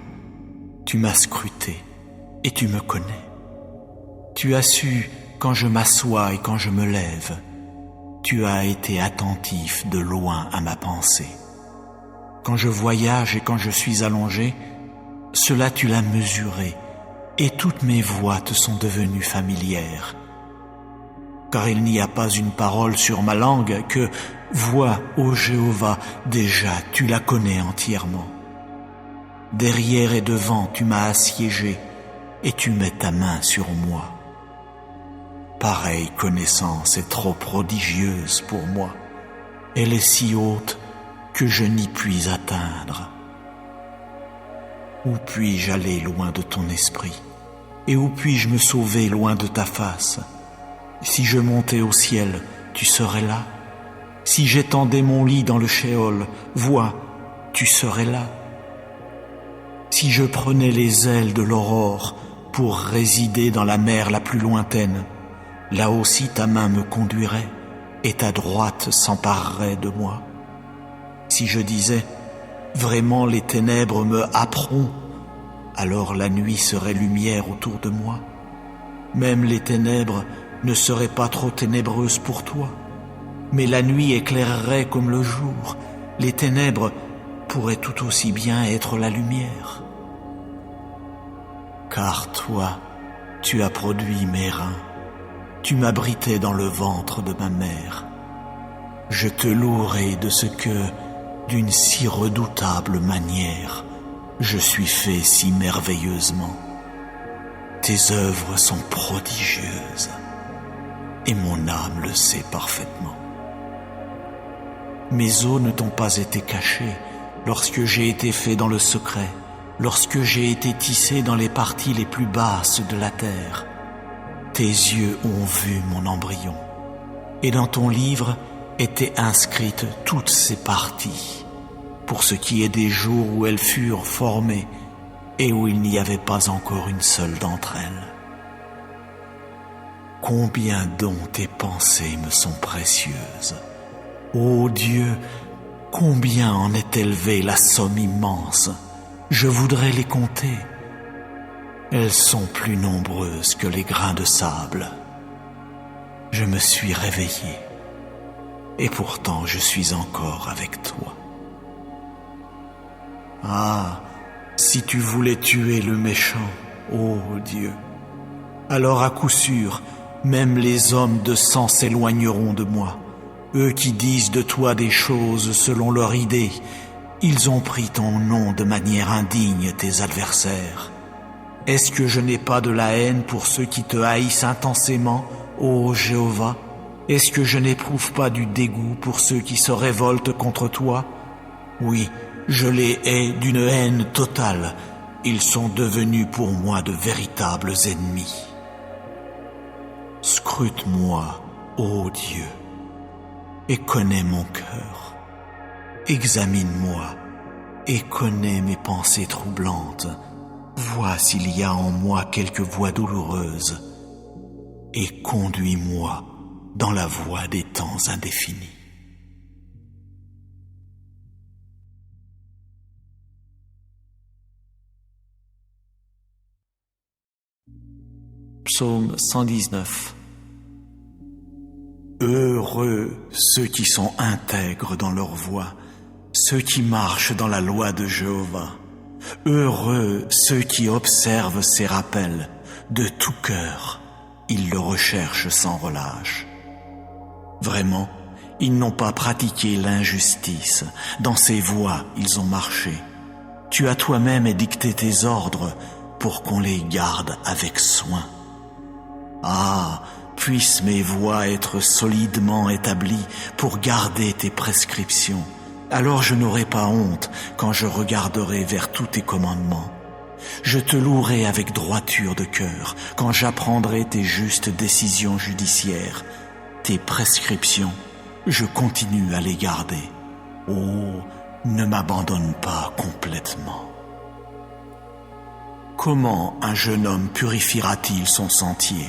[SPEAKER 2] tu m'as scruté et tu me connais. Tu as su quand je m'assois et quand je me lève. Tu as été attentif de loin à ma pensée. Quand je voyage et quand je suis allongé, cela tu l'as mesuré, et toutes mes voies te sont devenues familières. Car il n'y a pas une parole sur ma langue que, vois, ô Jéhovah, déjà tu la connais entièrement. Derrière et devant tu m'as assiégé, et tu mets ta main sur moi. Pareille connaissance est trop prodigieuse pour moi. Elle est si haute que je n'y puis atteindre. Où puis-je aller loin de ton esprit? Et où puis-je me sauver loin de ta face? Si je montais au ciel, tu serais là. Si j'étendais mon lit dans le shéol, vois, tu serais là. Si je prenais les ailes de l'aurore pour résider dans la mer la plus lointaine, là aussi ta main me conduirait et ta droite s'emparerait de moi. Si je disais, vraiment les ténèbres me happeront, alors la nuit serait lumière autour de moi. Même les ténèbres ne seraient pas trop ténébreuses pour toi, mais la nuit éclairerait comme le jour. Les ténèbres pourraient tout aussi bien être la lumière. Car toi, tu as produit mes reins, tu m'abritais dans le ventre de ma mère. Je te louerai de ce que, d'une si redoutable manière, je suis fait si merveilleusement. Tes œuvres sont prodigieuses, et mon âme le sait parfaitement. Mes os ne t'ont pas été cachés lorsque j'ai été fait dans le secret, lorsque j'ai été tissé dans les parties les plus basses de la terre. Tes yeux ont vu mon embryon, et dans ton livre étaient inscrites toutes ces parties, pour ce qui est des jours où elles furent formées et où il n'y avait pas encore une seule d'entre elles. Combien donc tes pensées me sont précieuses. Ô Dieu, combien en est élevée la somme immense. Je voudrais les compter. Elles sont plus nombreuses que les grains de sable. Je me suis réveillé, et pourtant je suis encore avec toi. Ah, si tu voulais tuer le méchant, ô Dieu, alors à coup sûr, même les hommes de sang s'éloigneront de moi. Eux qui disent de toi des choses selon leur idée, ils ont pris ton nom de manière indigne, tes adversaires. Est-ce que je n'ai pas de la haine pour ceux qui te haïssent intensément, ô Jéhovah? Est-ce que je n'éprouve pas du dégoût pour ceux qui se révoltent contre toi? Oui, je les hais d'une haine totale. Ils sont devenus pour moi de véritables ennemis. Scrute-moi, ô Dieu, et connais mon cœur. Examine-moi et connais mes pensées troublantes. Vois s'il y a en moi quelque voie douloureuse, et conduis-moi dans la voie des temps indéfinis.
[SPEAKER 1] Psaume 119.
[SPEAKER 2] Heureux ceux qui sont intègres dans leur voie, ceux qui marchent dans la loi de Jéhovah. Heureux ceux qui observent ses rappels de tout cœur, ils le recherchent sans relâche. Vraiment, Ils n'ont pas pratiqué l'injustice. Dans ces voies, ils ont marché. Tu as toi-même édicté tes ordres pour qu'on les garde avec soin. Ah, puissent mes voies être solidement établies pour garder tes prescriptions. Alors je n'aurai pas honte quand je regarderai vers tous tes commandements. Je te louerai avec droiture de cœur quand j'apprendrai tes justes décisions judiciaires. Tes prescriptions, je continue à les garder. Oh, ne m'abandonne pas complètement. Comment un jeune homme purifiera-t-il son sentier?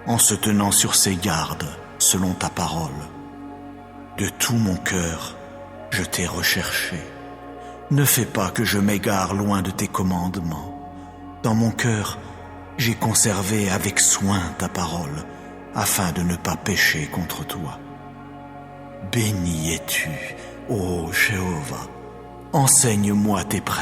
[SPEAKER 2] En se tenant sur ses gardes, selon ta parole. De tout mon cœur, je t'ai recherché. Ne fais pas que je m'égare loin de tes commandements. Dans mon cœur, j'ai conservé avec soin ta parole, afin de ne pas pécher contre toi. Béni es-tu, ô Jéhovah. Enseigne-moi tes préceptes.